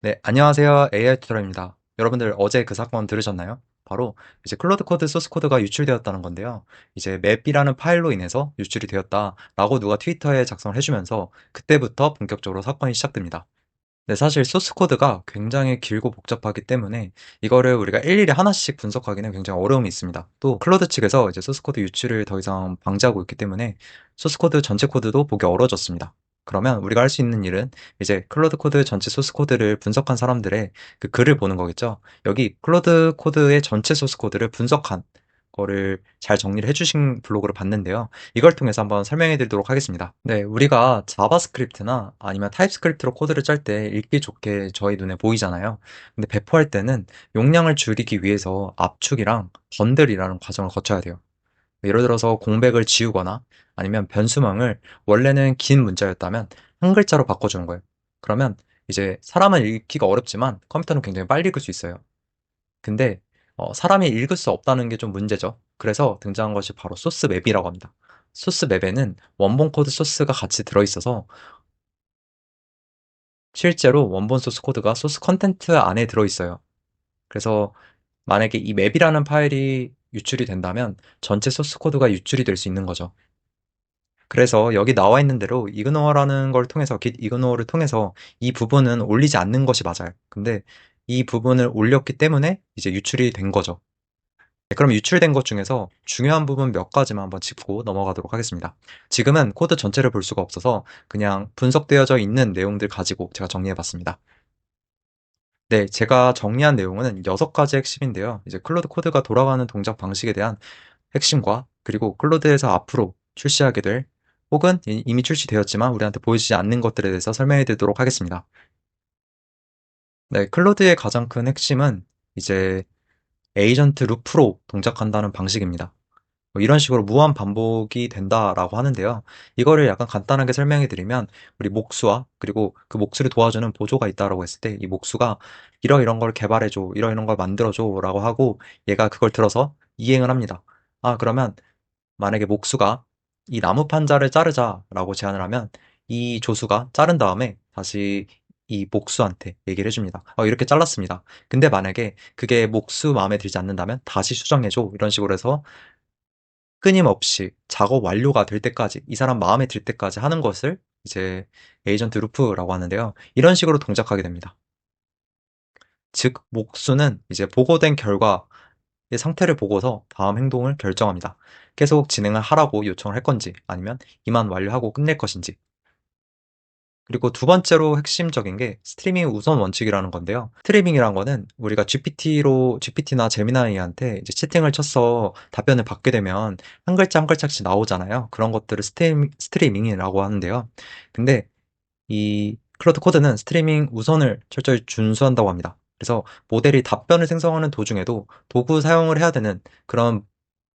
네, 안녕하세요. AI 튜터입니다. 여러분들 어제 그 사건 들으셨나요? 바로 이제 클로드 코드 소스 코드가 유출되었다는 건데요. 이제 맵이라는 파일로 인해서 유출이 되었다라고 누가 트위터에 작성을 해주면서 그때부터 본격적으로 사건이 시작됩니다. 네, 사실 소스 코드가 굉장히 길고 복잡하기 때문에 이거를 우리가 일일이 하나씩 분석하기는 굉장히 어려움이 있습니다. 또 클로드 측에서 이제 소스 코드 유출을 더 이상 방지하고 있기 때문에 소스 코드 전체 코드도 보기 어려워졌습니다. 그러면 우리가 할 수 있는 일은 이제 클로드 코드 전체 소스 코드를 분석한 사람들의 그 글을 보는 거겠죠. 여기 클로드 코드의 전체 소스 코드를 분석한 거를 잘 정리를 해주신 블로그를 봤는데요. 이걸 통해서 한번 설명해 드리도록 하겠습니다. 네, 우리가 자바스크립트나 아니면 타입스크립트로 코드를 짤 때 읽기 좋게 저희 눈에 보이잖아요. 근데 배포할 때는 용량을 줄이기 위해서 압축이랑 번들이라는 과정을 거쳐야 돼요. 예를 들어서 공백을 지우거나 아니면 변수망을 원래는 긴 문자였다면 한 글자로 바꿔주는 거예요. 그러면 이제 사람은 읽기가 어렵지만 컴퓨터는 굉장히 빨리 읽을 수 있어요. 근데 사람이 읽을 수 없다는 게 좀 문제죠. 그래서 등장한 것이 바로 소스 맵이라고 합니다. 소스 맵에는 원본 코드 소스가 같이 들어있어서 실제로 원본 소스 코드가 소스 컨텐트 안에 들어있어요. 그래서 만약에 이 맵이라는 파일이 유출이 된다면 전체 소스 코드가 유출이 될 수 있는 거죠. 그래서 여기 나와 있는 대로 이그노어라는 걸 통해서 git 이그노어를 통해서 이 부분은 올리지 않는 것이 맞아요. 근데 이 부분을 올렸기 때문에 이제 유출이 된 거죠. 네, 그럼 유출된 것 중에서 중요한 부분 몇 가지만 한번 짚고 넘어가도록 하겠습니다. 지금은 코드 전체를 볼 수가 없어서 그냥 분석되어져 있는 내용들 가지고 제가 정리해 봤습니다. 네, 제가 정리한 내용은 6가지 핵심인데요. 이제 클로드 코드가 돌아가는 동작 방식에 대한 핵심과 그리고 클로드에서 앞으로 출시하게 될 혹은 이미 출시되었지만 우리한테 보이지 않는 것들에 대해서 설명해 드리도록 하겠습니다. 네, 클로드의 가장 큰 핵심은 이제 에이전트 루프로 동작한다는 방식입니다. 뭐 이런 식으로 무한 반복이 된다라고 하는데요. 이거를 약간 간단하게 설명해 드리면 우리 목수와 그리고 그 목수를 도와주는 보조가 있다라고 했을 때 이 목수가 이러이런 걸 개발해 줘, 이러이런 걸 만들어 줘라고 하고 얘가 그걸 들어서 이행을 합니다. 아, 그러면 만약에 목수가 이 나무 판자를 자르자라고 제안을 하면 이 조수가 자른 다음에 다시 이 목수한테 얘기를 해줍니다. 이렇게 잘랐습니다. 근데 만약에 그게 목수 마음에 들지 않는다면 다시 수정해줘. 이런 식으로 해서 끊임없이 작업 완료가 될 때까지 이 사람 마음에 들 때까지 하는 것을 이제 에이전트 루프라고 하는데요. 이런 식으로 동작하게 됩니다. 즉 목수는 이제 보고된 결과의 상태를 보고서 다음 행동을 결정합니다. 계속 진행을 하라고 요청을 할 건지 아니면 이만 완료하고 끝낼 것인지. 그리고 두 번째로 핵심적인 게 스트리밍 우선 원칙이라는 건데요. 스트리밍이란 거는 우리가 GPT나 제미나이한테 이제 채팅을 쳐서 답변을 받게 되면 한 글자 한 글자씩 나오잖아요. 그런 것들을 스트리밍이라고 하는데요. 근데 이 클로드 코드는 스트리밍 우선을 철저히 준수한다고 합니다. 그래서 모델이 답변을 생성하는 도중에도 도구 사용을 해야 되는 그런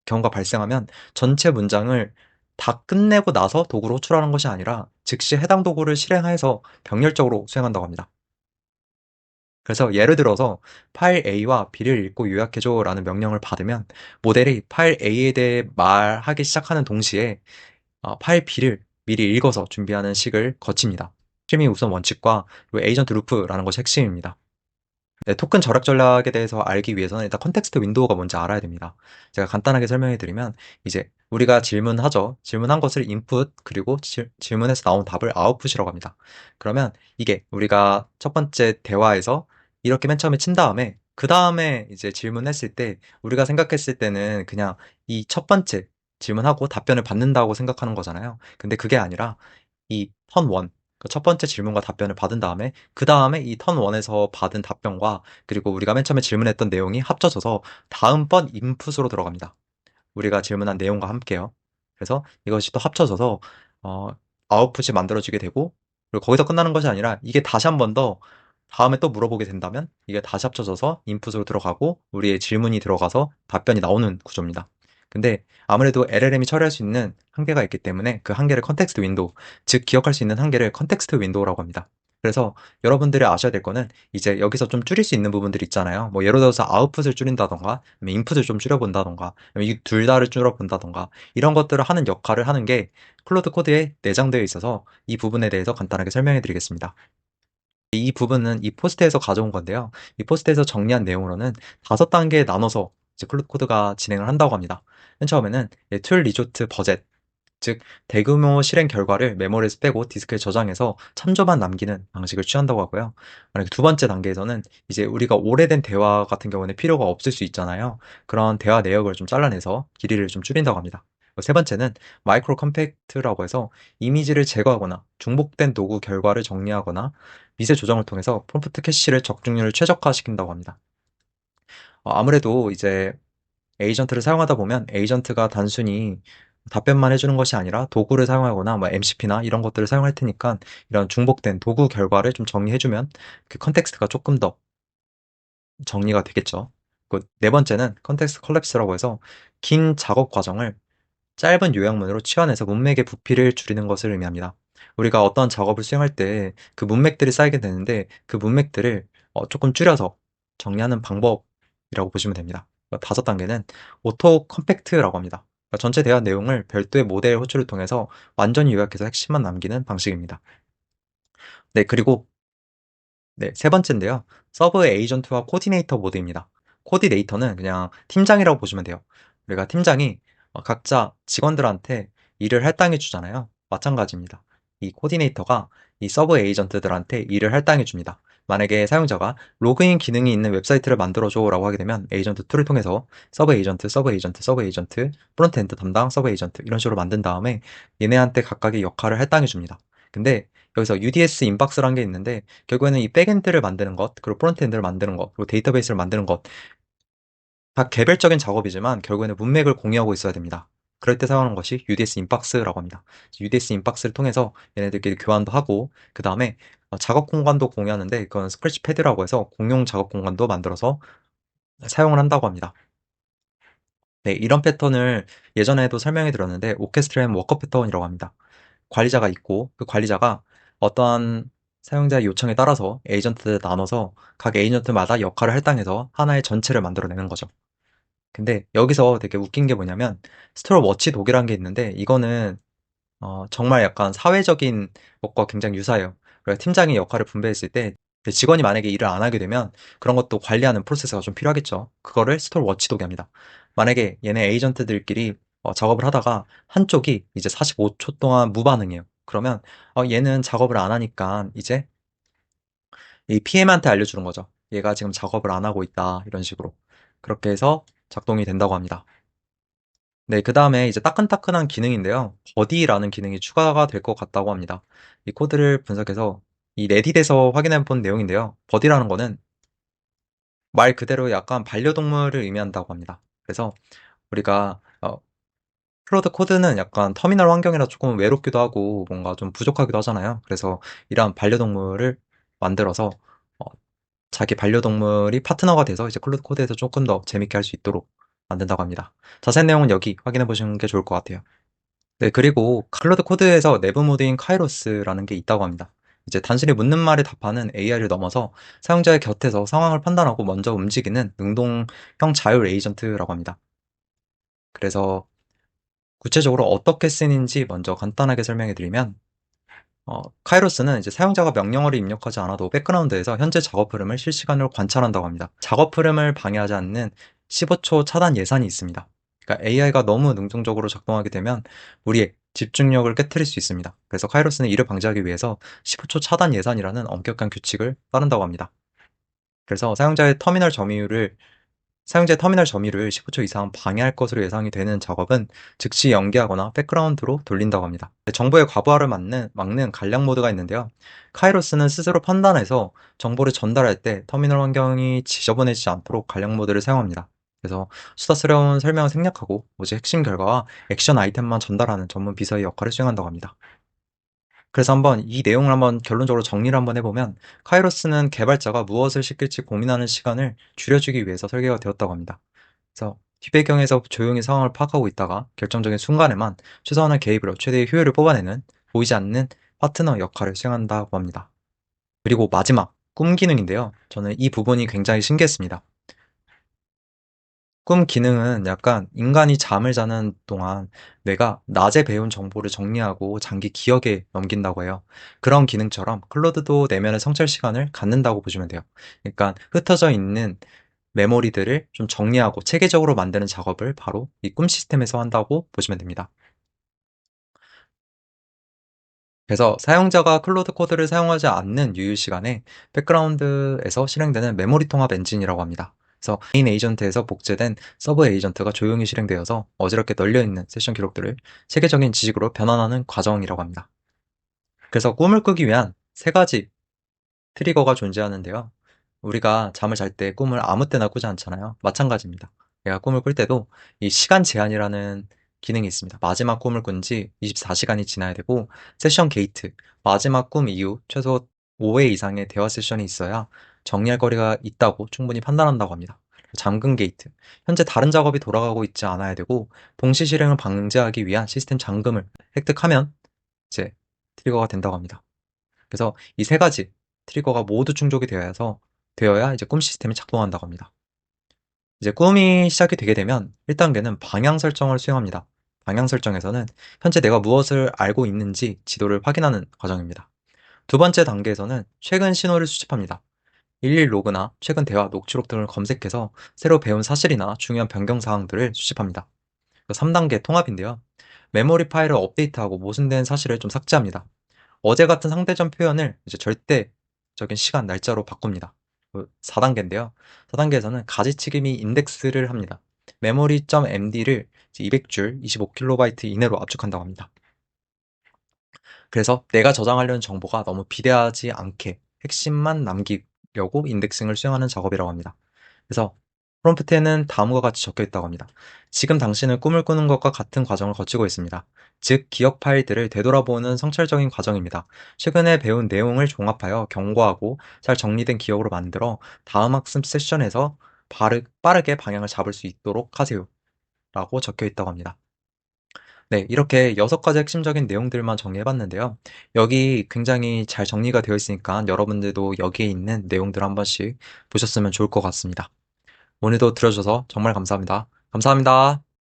경우가 발생하면 전체 문장을 다 끝내고 나서 도구로 호출하는 것이 아니라 즉시 해당 도구를 실행해서 병렬적으로 수행한다고 합니다. 그래서 예를 들어서 파일 A와 B를 읽고 요약해줘 라는 명령을 받으면 모델이 파일 A에 대해 말하기 시작하는 동시에 파일 B를 미리 읽어서 준비하는 식을 거칩니다. 스트리밍 우선 원칙과 그리고 에이전트 루프라는 것이 핵심입니다. 네, 토큰 절약 전략에 대해서 알기 위해서는 일단 컨텍스트 윈도우가 뭔지 알아야 됩니다. 제가 간단하게 설명해 드리면 이제 우리가 질문하죠. 질문한 것을 인풋 그리고 질문에서 나온 답을 아웃풋이라고 합니다. 그러면 이게 우리가 첫 번째 대화에서 이렇게 맨 처음에 친 다음에 그 다음에 이제 질문했을 때 우리가 생각했을 때는 그냥 이 첫 번째 질문하고 답변을 받는다고 생각하는 거잖아요. 근데 그게 아니라 이 턴 원, 첫 번째 질문과 답변을 받은 다음에 그 다음에 이 턴 원에서 받은 답변과 그리고 우리가 맨 처음에 질문했던 내용이 합쳐져서 다음번 인풋으로 들어갑니다. 우리가 질문한 내용과 함께요. 그래서 이것이 또 합쳐져서 어, 아웃풋이 만들어지게 되고 그리고 거기서 끝나는 것이 아니라 이게 다시 한 번 더 다음에 또 물어보게 된다면 이게 다시 합쳐져서 인풋으로 들어가고 우리의 질문이 들어가서 답변이 나오는 구조입니다. 근데 아무래도 LLM이 처리할 수 있는 한계가 있기 때문에 그 한계를 컨텍스트 윈도우, 즉 기억할 수 있는 한계를 컨텍스트 윈도우라고 합니다. 그래서 여러분들이 아셔야 될 거는 이제 여기서 좀 줄일 수 있는 부분들 있잖아요. 뭐 예를 들어서 아웃풋을 줄인다던가, 인풋을 좀 줄여본다던가, 이 둘 다를 줄여본다던가 이런 것들을 하는 역할을 하는 게 클로드 코드에 내장되어 있어서 이 부분에 대해서 간단하게 설명해 드리겠습니다. 이 부분은 이 포스트에서 가져온 건데요. 이 포스트에서 정리한 내용으로는 5단계에 나눠서 이제 클로드 코드가 진행을 한다고 합니다. 맨 처음에는 툴 리조트 버젯, 즉 대규모 실행 결과를 메모리에서 빼고 디스크에 저장해서 참조만 남기는 방식을 취한다고 하고요. 만약에 두 번째 단계에서는 이제 우리가 오래된 대화 같은 경우는 필요가 없을 수 있잖아요. 그런 대화 내역을 좀 잘라내서 길이를 좀 줄인다고 합니다. 세 번째는 마이크로 컴팩트라고 해서 이미지를 제거하거나 중복된 도구 결과를 정리하거나 미세 조정을 통해서 프롬프트 캐시를 적중률을 최적화시킨다고 합니다. 아무래도 이제 에이전트를 사용하다 보면 에이전트가 단순히 답변만 해주는 것이 아니라 도구를 사용하거나 뭐 MCP나 이런 것들을 사용할 테니까 이런 중복된 도구 결과를 좀 정리해주면 그 컨텍스트가 조금 더 정리가 되겠죠. 네 번째는 컨텍스트 컬랩스라고 해서 긴 작업 과정을 짧은 요약문으로 치환해서 문맥의 부피를 줄이는 것을 의미합니다. 우리가 어떤 작업을 수행할 때 그 문맥들이 쌓이게 되는데 그 문맥들을 조금 줄여서 정리하는 방법이라고 보시면 됩니다. 5단계는 오토 컴팩트라고 합니다. 전체 대화 내용을 별도의 모델 호출을 통해서 완전히 요약해서 핵심만 남기는 방식입니다. 네, 그리고 네, 세 번째인데요. 서브 에이전트와 코디네이터 모드입니다. 코디네이터는 그냥 팀장이라고 보시면 돼요. 우리가 팀장이 각자 직원들한테 일을 할당해 주잖아요. 마찬가지입니다. 이 코디네이터가 이 서브 에이전트들한테 일을 할당해 줍니다. 만약에 사용자가 로그인 기능이 있는 웹사이트를 만들어줘 라고 하게 되면 에이전트 툴을 통해서 서브 에이전트, 서브 에이전트, 서브 에이전트, 프론트엔드 담당 서브 에이전트 이런 식으로 만든 다음에 얘네한테 각각의 역할을 할당해 줍니다. 근데 여기서 UDS 인박스라는 게 있는데 결국에는 이 백엔드를 만드는 것, 그리고 프론트엔드를 만드는 것, 그리고 데이터베이스를 만드는 것, 다 개별적인 작업이지만 결국에는 문맥을 공유하고 있어야 됩니다. 그럴 때 사용하는 것이 UDS 인박스라고 합니다. UDS 인박스를 통해서 얘네들끼리 교환도 하고, 그 다음에 작업 공간도 공유하는데, 그건 스크래치 패드라고 해서 공용 작업 공간도 만들어서 사용을 한다고 합니다. 네, 이런 패턴을 예전에도 설명해 드렸는데, 오케스트레이션 워커 패턴이라고 합니다. 관리자가 있고 그 관리자가 어떠한 사용자의 요청에 따라서 에이전트를 나눠서 각 에이전트마다 역할을 할당해서 하나의 전체를 만들어내는 거죠. 근데 여기서 되게 웃긴 게 뭐냐면 스토어 워치 독이라는 게 있는데 이거는 정말 약간 사회적인 것과 굉장히 유사해요. 그러니까 팀장이 역할을 분배했을 때 직원이 만약에 일을 안 하게 되면 그런 것도 관리하는 프로세스가 좀 필요하겠죠. 그거를 스토어 워치독이 합니다. 만약에 얘네 에이전트들끼리 작업을 하다가 한쪽이 이제 45초 동안 무반응이에요. 그러면 얘는 작업을 안 하니까 이제 이 PM한테 알려주는 거죠. 얘가 지금 작업을 안 하고 있다. 이런 식으로. 그렇게 해서 작동이 된다고 합니다. 네, 그 다음에 이제 따끈따끈한 기능인데요. 버디라는 기능이 추가가 될 것 같다고 합니다. 이 코드를 분석해서 이 레딧에서 확인해 본 내용인데요. 버디라는 거는 말 그대로 약간 반려동물을 의미한다고 합니다. 그래서 우리가 클로드 코드는 약간 터미널 환경이라 조금 외롭기도 하고 뭔가 좀 부족하기도 하잖아요. 그래서 이런 반려동물을 만들어서 어, 자기 반려동물이 파트너가 돼서 이제 클로드 코드에서 조금 더 재밌게 할 수 있도록 만든다고 합니다. 자세한 내용은 여기 확인해 보시는 게 좋을 것 같아요. 네, 그리고 클로드 코드에서 내부 모드인 카이로스라는 게 있다고 합니다. 이제 단순히 묻는 말에 답하는 AI를 넘어서 사용자의 곁에서 상황을 판단하고 먼저 움직이는 능동형 자율 에이전트라고 합니다. 그래서 구체적으로 어떻게 쓰는지 먼저 간단하게 설명해 드리면 카이로스는 이제 사용자가 명령어를 입력하지 않아도 백그라운드에서 현재 작업 흐름을 실시간으로 관찰한다고 합니다. 작업 흐름을 방해하지 않는 15초 차단 예산이 있습니다. 그러니까 AI가 너무 능동적으로 작동하게 되면 우리의 집중력을 깨트릴 수 있습니다. 그래서 카이로스는 이를 방지하기 위해서 15초 차단 예산이라는 엄격한 규칙을 따른다고 합니다. 그래서 사용자의 터미널 점유를 15초 이상 방해할 것으로 예상이 되는 작업은 즉시 연기하거나 백그라운드로 돌린다고 합니다. 정보의 과부하를 막는 간략 모드가 있는데요. 카이로스는 스스로 판단해서 정보를 전달할 때 터미널 환경이 지저분해지지 않도록 간략 모드를 사용합니다. 그래서 수다스러운 설명을 생략하고 오직 핵심 결과와 액션 아이템만 전달하는 전문 비서의 역할을 수행한다고 합니다. 그래서 한번 이 내용을 한번 결론적으로 정리를 한번 해보면 카이로스는 개발자가 무엇을 시킬지 고민하는 시간을 줄여주기 위해서 설계가 되었다고 합니다. 그래서 뒷배경에서 조용히 상황을 파악하고 있다가 결정적인 순간에만 최소한의 개입으로 최대의 효율을 뽑아내는 보이지 않는 파트너 역할을 수행한다고 합니다. 그리고 마지막 꿈 기능인데요. 저는 이 부분이 굉장히 신기했습니다. 꿈 기능은 약간 인간이 잠을 자는 동안 뇌가 낮에 배운 정보를 정리하고 장기 기억에 넘긴다고 해요. 그런 기능처럼 클로드도 내면의 성찰 시간을 갖는다고 보시면 돼요. 그러니까 흩어져 있는 메모리들을 좀 정리하고 체계적으로 만드는 작업을 바로 이 꿈 시스템에서 한다고 보시면 됩니다. 그래서 사용자가 클로드 코드를 사용하지 않는 유효 시간에 백그라운드에서 실행되는 메모리 통합 엔진이라고 합니다. 그래서 메인 에이전트에서 복제된 서브 에이전트가 조용히 실행되어서 어지럽게 널려있는 세션 기록들을 체계적인 지식으로 변환하는 과정이라고 합니다. 그래서 꿈을 꾸기 위한 세 가지 트리거가 존재하는데요. 우리가 잠을 잘 때 꿈을 아무 때나 꾸지 않잖아요. 마찬가지입니다. 내가 꿈을 꿀 때도 이 시간 제한이라는 기능이 있습니다. 마지막 꿈을 꾼 지 24시간이 지나야 되고, 세션 게이트, 마지막 꿈 이후 최소 5회 이상의 대화 세션이 있어야 정리할 거리가 있다고 충분히 판단한다고 합니다. 잠금 게이트, 현재 다른 작업이 돌아가고 있지 않아야 되고, 동시 실행을 방지하기 위한 시스템 잠금을 획득하면 이제 트리거가 된다고 합니다. 그래서 이 세 가지 트리거가 모두 충족이 되어야 이제 꿈 시스템이 작동한다고 합니다. 이제 꿈이 시작이 되게 되면 1단계는 방향 설정을 수행합니다. 방향 설정에서는 현재 내가 무엇을 알고 있는지 지도를 확인하는 과정입니다. 두 번째 단계에서는 최근 신호를 수집합니다. 일일 로그나 최근 대화, 녹취록 등을 검색해서 새로 배운 사실이나 중요한 변경 사항들을 수집합니다. 3단계 통합인데요. 메모리 파일을 업데이트하고 모순된 사실을 좀 삭제합니다. 어제 같은 상대점 표현을 이제 절대적인 시간, 날짜로 바꿉니다. 4단계인데요. 4단계에서는 가지치기 및 인덱스를 합니다. memory.md를 200줄 25KB 이내로 압축한다고 합니다. 그래서 내가 저장하려는 정보가 너무 비대하지 않게 핵심만 남기려고 인덱싱을 수행하는 작업이라고 합니다. 그래서 프롬프트에는 다음과 같이 적혀 있다고 합니다. 지금 당신은 꿈을 꾸는 것과 같은 과정을 거치고 있습니다. 즉, 기억 파일들을 되돌아보는 성찰적인 과정입니다. 최근에 배운 내용을 종합하여 경고하고 잘 정리된 기억으로 만들어 다음 학습 세션에서 빠르게 방향을 잡을 수 있도록 하세요. 라고 적혀 있다고 합니다. 네, 이렇게 6가지 핵심적인 내용들만 정리해봤는데요. 여기 굉장히 잘 정리가 되어 있으니까 여러분들도 여기에 있는 내용들 한 번씩 보셨으면 좋을 것 같습니다. 오늘도 들어주셔서 정말 감사합니다. 감사합니다.